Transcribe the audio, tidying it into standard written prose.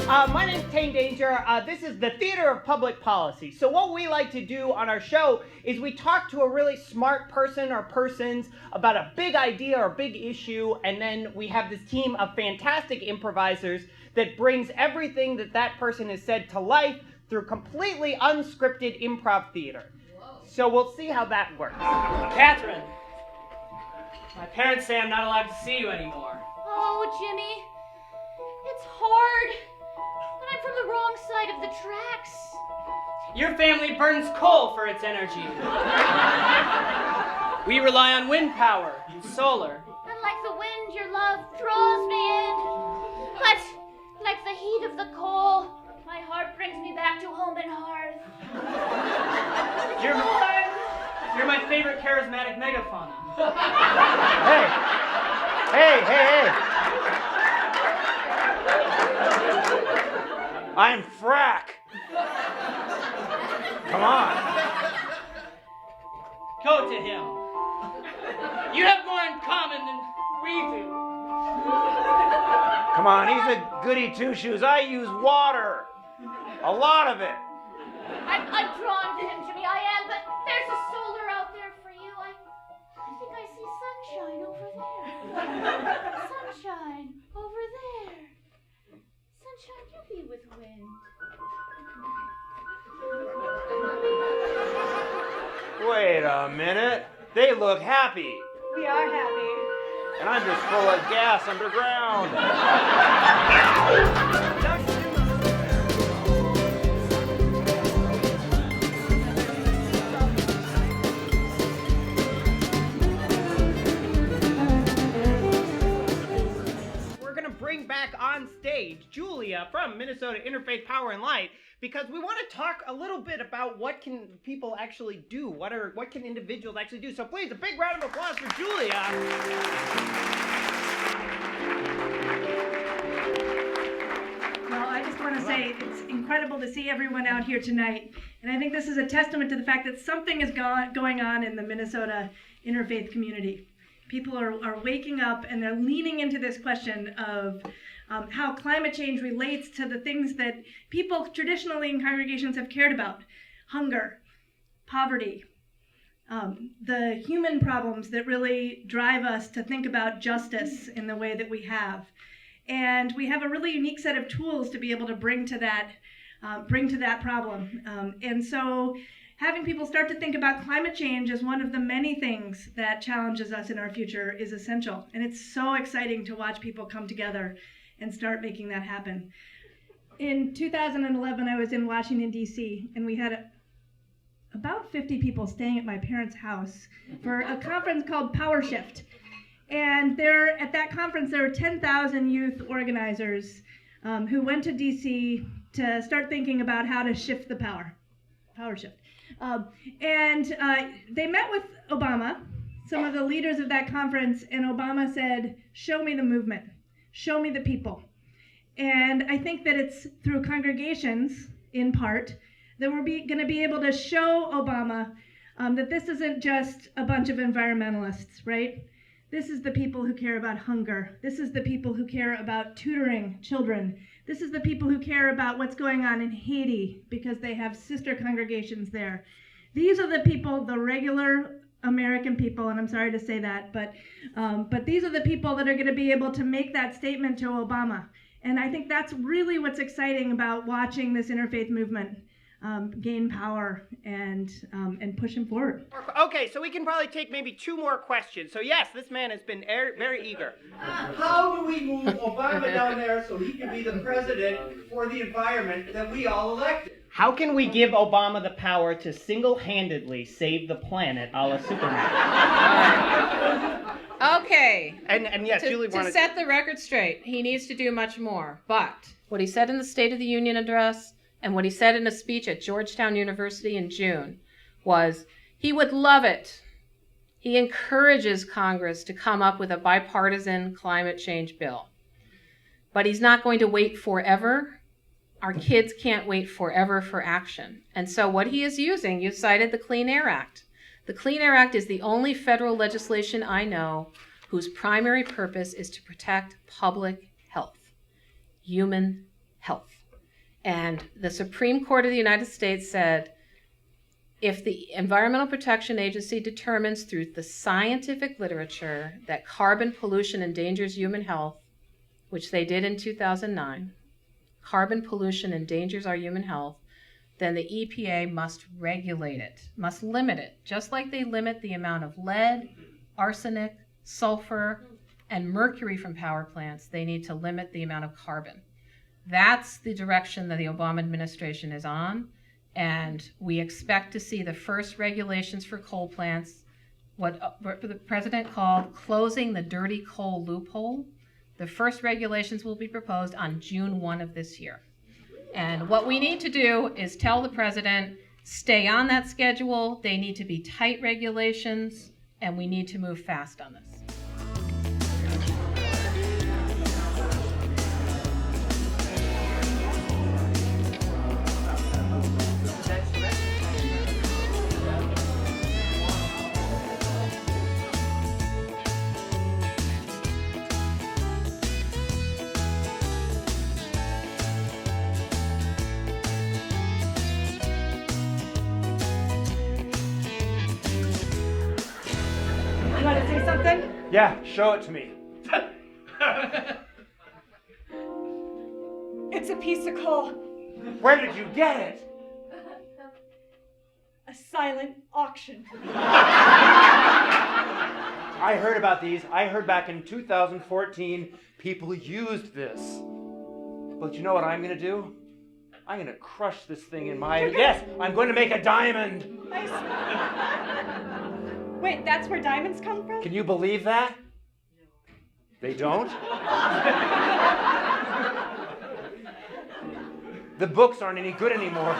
My name's Tane Danger. This is the Theater of Public Policy. So what we like to do on our show is we talk to a really smart person or persons about a big idea or big issue, and then we have this team of fantastic improvisers that brings everything that that person has said to life through completely unscripted improv theater. Whoa. So we'll see how that works. Catherine, my parents say I'm not allowed to see you anymore. Oh, Jimmy, it's hard. But I'm from the wrong side of the tracks. Your family burns coal for its energy. We rely on wind power and solar. And like the wind, your love draws me in. But like the heat of the coal, my heart brings me back to home and hearth. You're my favorite charismatic megafauna. Hey! I'm Frack. Come on. Go to him. You have more in common than we do. Come on, he's a goody two-shoes. I use water. A lot of it. I'm drawn to him, Jimmy, I am, but there's a solar out there for you. I think I see sunshine over there. Sunshine over there. Sunshine, you be with wind. Wait a minute. They look happy. We are happy. And I'm just full of gas underground. We're going to bring back on stage Julia from Minnesota Interfaith Power and Light, because we want to talk a little bit about what can people actually do, what can individuals actually do. So please, a big round of applause for Julia. Well, I just want to say it's incredible to see everyone out here tonight. And I think this is a testament to the fact that something is going on in the Minnesota interfaith community. People are waking up and they're leaning into this question of how climate change relates to the things that people traditionally in congregations have cared about. Hunger, poverty, the human problems that really drive us to think about justice in the way that we have. And we have a really unique set of tools to be able to bring to that problem. And so having people start to think about climate change as one of the many things that challenges us in our future is essential. And it's so exciting to watch people come together and start making that happen. In 2011, I was in Washington, D.C., and we had about 50 people staying at my parents' house for a conference called Power Shift. And at that conference, there were 10,000 youth organizers who went to D.C. to start thinking about how to shift the power shift. And they met with Obama, some of the leaders of that conference, and Obama said, "Show me the movement. Show me the people." And I think that it's through congregations, in part, that we're going to be able to show Obama that this isn't just a bunch of environmentalists, right? This is the people who care about hunger. This is the people who care about tutoring children. This is the people who care about what's going on in Haiti because they have sister congregations there. These are the people, the regular American people, and I'm sorry to say that, but these are the people that are going to be able to make that statement to Obama. And I think that's really what's exciting about watching this interfaith movement gain power and push him forward. Okay, so we can probably take maybe two more questions. So yes, this man has been very eager. How do we move Obama down there so he can be the president for the environment that we all elected? How can we give Obama the power to single-handedly save the planet a la Superman? Okay. And yes, Julie wanted to set the record straight, he needs to do much more. But what he said in the State of the Union address and what he said in a speech at Georgetown University in June was he would love it. He encourages Congress to come up with a bipartisan climate change bill. But he's not going to wait forever. Our kids can't wait forever for action. And so what he is using, you cited the Clean Air Act. The Clean Air Act is the only federal legislation I know whose primary purpose is to protect public health, human health. And the Supreme Court of the United States said, if the Environmental Protection Agency determines through the scientific literature that carbon pollution endangers human health, which they did in 2009, carbon pollution endangers our human health, then the EPA must regulate it, must limit it, just like they limit the amount of lead, arsenic, sulfur, and mercury from power plants. They need to limit the amount of carbon. That's the direction that the Obama administration is on, and we expect to see the first regulations for coal plants, what the president called closing the dirty coal loophole. The first regulations will be proposed on June 1 of this year. And what we need to do is tell the president, stay on that schedule, they need to be tight regulations, and we need to move fast on this. You want to say something? Yeah, show it to me. It's a piece of coal. Where did you get it? A silent auction. I heard about these. I heard back in 2014 people used this. But you know what I'm going to do? I'm going to crush this thing in my... Yes, I'm going to make a diamond. Wait, that's where diamonds come from? Can you believe that? They don't? The books aren't any good anymore.